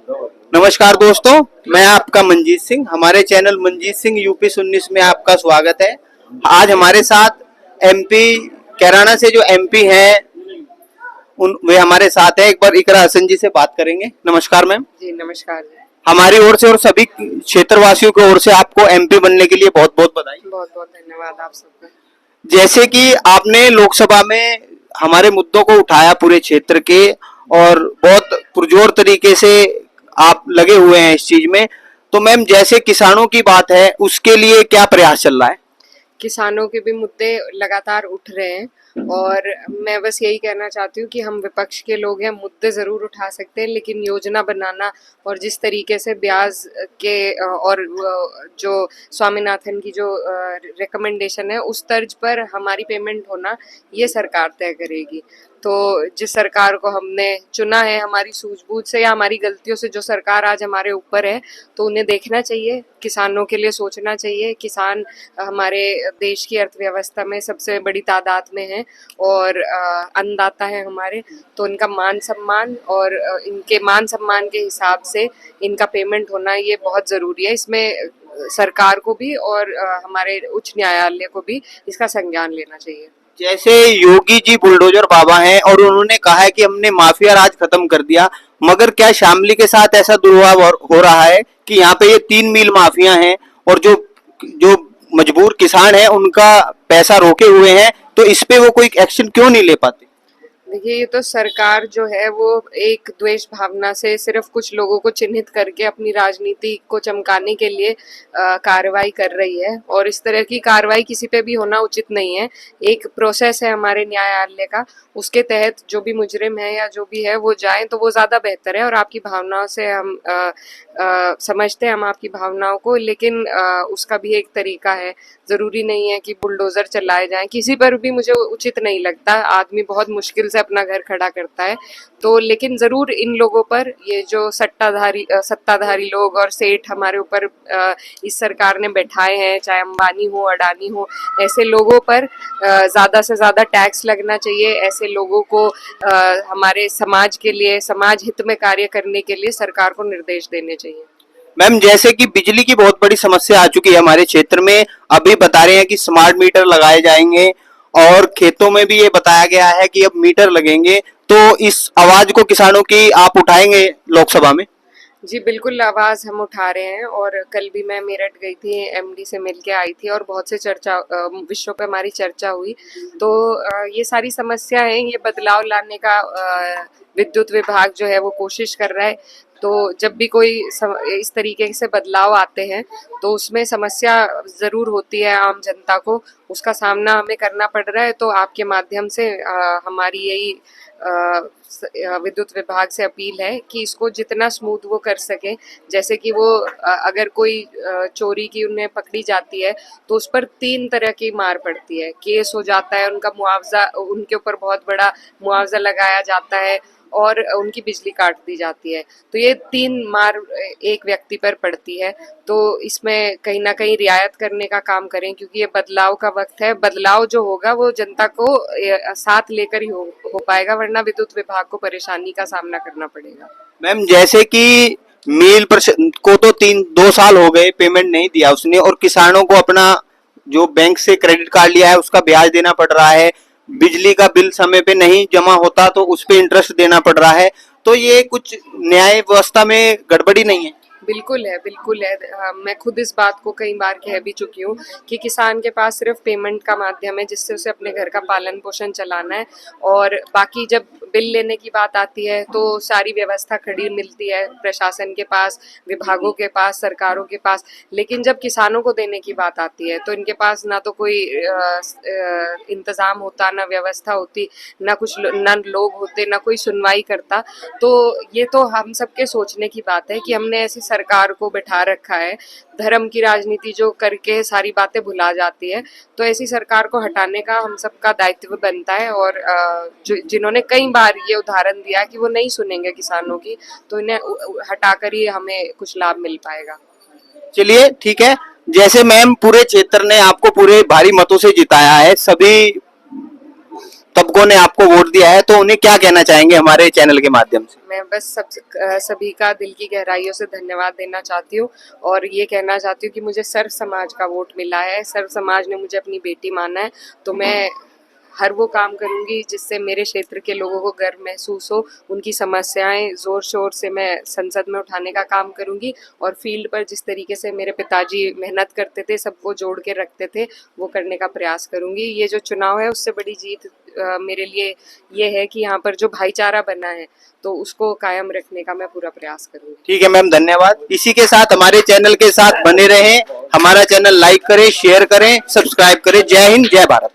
नमस्कार दोस्तों, मैं आपका मंजीत सिंह। हमारे चैनल मंजीत सिंह यूपी 19 में आपका स्वागत है। आज हमारे साथ एमपी कैराना से जो एमपी हैं उन वे हमारे साथ है। एक बार इकरा हसन जी से बात करेंगे। नमस्कार मैम। जी नमस्कार जी। हमारी ओर से और सभी क्षेत्रवासियों की ओर से आपको एमपी बनने के लिए बहुत बहुत बधाई। बहुत बहुत धन्यवाद आप सबका। जैसे कि आपने लोकसभा में हमारे मुद्दों को उठाया पूरे क्षेत्र के, और बहुत पुरजोर तरीके से आप लगे हुए हैं इस चीज में। तो मैम, जैसे किसानों की बात है, उसके लिए क्या प्रयास चल रहा है? किसानों के भी मुद्दे लगातार उठ रहे हैं और मैं बस यही कहना चाहती हूँ कि हम विपक्ष के लोग हैं, मुद्दे ज़रूर उठा सकते हैं, लेकिन योजना बनाना और जिस तरीके से ब्याज के और जो स्वामीनाथन की जो रिकमेंडेशन है उस तर्ज पर हमारी पेमेंट होना ये सरकार तय करेगी। तो जिस सरकार को हमने चुना है हमारी सूझबूझ से या हमारी गलतियों से, जो सरकार आज हमारे ऊपर है, तो उन्हें देखना चाहिए, किसानों के लिए सोचना चाहिए। किसान हमारे देश की अर्थव्यवस्था में सबसे बड़ी तादाद में है और अन्नदाता है हमारे, तो इनका मान सम्मान और इनके मान सम्मान के हिसाब से इनका पेमेंट होना ये बहुत ज़रूरी है। इसमें सरकार को भी और हमारे उच्च न्यायालय को भी इसका संज्ञान लेना चाहिए। जैसे योगी जी बुलडोजर बाबा हैं और उन्होंने कहा है कि हमने माफिया राज खत्म कर दिया, मगर क्या शामली के साथ ऐसा दुर्व्यवहार हो रहा है कि यहाँ पे ये 3 मील माफिया हैं और जो जो मजबूर किसान हैं उनका पैसा रोके हुए हैं, तो इस पे वो कोई एक्शन क्यों नहीं ले पाते? देखिए, ये तो सरकार जो है वो एक द्वेष भावना से सिर्फ कुछ लोगों को चिन्हित करके अपनी राजनीति को चमकाने के लिए कार्रवाई कर रही है और इस तरह की कार्रवाई किसी पे भी होना उचित नहीं है। एक प्रोसेस है हमारे न्यायालय का, उसके तहत जो भी मुजरिम है या जो भी है वो जाएं तो वो ज़्यादा बेहतर है। और आपकी भावनाओं से हम समझते हैं हम आपकी भावनाओं को, लेकिन उसका भी एक तरीका है। ज़रूरी नहीं है कि बुलडोज़र चलाए जाएं, किसी पर भी मुझे उचित नहीं लगता। आदमी बहुत मुश्किल से अपना घर खड़ा करता है, तो लेकिन ज़रूर इन लोगों पर, ये जो सत्ताधारी लोग और सेठ हमारे ऊपर इस सरकार ने बैठाए हैं, चाहे अंबानी हो अडानी हो, ऐसे लोगों पर ज़्यादा से ज़्यादा टैक्स लगना चाहिए। ऐसे लोगों को हमारे समाज के लिए, समाज हित में कार्य करने के लिए सरकार को निर्देश देने चाहिए। मैम, जैसे कि बिजली की बहुत बड़ी समस्या आ चुकी है हमारे क्षेत्र में। अभी बता रहे हैं कि स्मार्ट मीटर लगाए जाएंगे और खेतों में भी ये बताया गया है कि अब मीटर लगेंगे। तो इस आवाज को किसानों की आप उठाएंगे लोकसभा में? जी बिल्कुल, आवाज़ हम उठा रहे हैं और कल भी मैं मेरठ गई थी, एमडी से मिल के आई थी और बहुत से विषयों पे हमारी चर्चा हुई। तो ये सारी समस्या है, ये बदलाव लाने का विद्युत विभाग जो है वो कोशिश कर रहा है। तो जब भी कोई इस तरीके से बदलाव आते हैं तो उसमें समस्या ज़रूर होती है, आम जनता को उसका सामना हमें करना पड़ रहा है। तो आपके माध्यम से हमारी यही विद्युत विभाग से अपील है कि इसको जितना स्मूथ वो कर सके। जैसे कि वो अगर कोई चोरी की उन्हें पकड़ी जाती है तो उस पर 3 तरह की मार पड़ती है, केस हो जाता है, उनका मुआवजा, उनके ऊपर बहुत बड़ा मुआवजा लगाया जाता है और उनकी बिजली काट दी जाती है। तो ये 3 मार एक व्यक्ति पर पड़ती है। तो इसमें कहीं ना कहीं रियायत करने का काम करें, क्योंकि ये बदलाव का वक्त है। बदलाव जो होगा वो जनता को साथ लेकर ही हो पाएगा, वरना विद्युत विभाग को परेशानी का सामना करना पड़ेगा। मैम, जैसे कि मील पर को तो 2 साल हो गए, पेमेंट नहीं दिया उसने, और किसानों को अपना जो बैंक से क्रेडिट कार्ड लिया है उसका ब्याज देना पड़ रहा है। बिजली का बिल समय पे नहीं जमा होता तो उस पे इंटरेस्ट देना पड़ रहा है। तो ये कुछ न्याय व्यवस्था में गड़बड़ी नहीं है? बिल्कुल है, बिल्कुल है। मैं खुद इस बात को कई बार कह भी चुकी हूँ कि किसान के पास सिर्फ पेमेंट का माध्यम है जिससे उसे अपने घर का पालन पोषण चलाना है, और बाकी जब बिल लेने की बात आती है तो सारी व्यवस्था खड़ी मिलती है प्रशासन के पास, विभागों के पास, सरकारों के पास। लेकिन जब किसानों को देने की बात आती है तो इनके पास ना तो कोई इंतज़ाम होता, ना व्यवस्था होती, ना लोग होते, ना कोई सुनवाई करता। तो ये तो हम सबके सोचने की बात है कि हमने ऐसी सरकार को बिठा रखा है, धर्म की राजनीति जो करके सारी बातें भुला जाती है। तो ऐसी सरकार को हटाने का हम सबका दायित्व बनता है, और जिन्होंने कई बार ये उदाहरण दिया कि वो नहीं सुनेंगे किसानों की, तो इन्हें हटाकर ही हमें कुछ लाभ मिल पाएगा। चलिए, ठीक है। जैसे मैम, पूरे क्षेत्र ने आपको पूरे भारी मतों से जिताया है, सभी तबकों ने आपको वोट दिया है, तो उन्हें क्या कहना चाहेंगे हमारे चैनल के माध्यम से? मैं बस सभी का दिल की गहराइयों से धन्यवाद देना चाहती हूँ और ये कहना चाहती हूँ कि मुझे सर्व समाज का वोट मिला है, सर्व समाज ने मुझे अपनी बेटी माना है, तो मैं हर वो काम करूंगी जिससे मेरे क्षेत्र के लोगों को गर्व महसूस हो। उनकी समस्याएं जोर शोर से मैं संसद में उठाने का काम करूंगी और फील्ड पर जिस तरीके से मेरे पिताजी मेहनत करते थे, सबको जोड़ के रखते थे, वो करने का प्रयास करूंगी। ये जो चुनाव है उससे बड़ी जीत मेरे लिए ये है कि यहाँ पर जो भाईचारा बना है तो उसको कायम रखने का मैं पूरा प्रयास करूंगी। ठीक है मैम, धन्यवाद। इसी के साथ हमारे चैनल के साथ बने रहें। हमारा चैनल लाइक करें, शेयर करें, सब्सक्राइब करें। जय हिंद, जय भारत।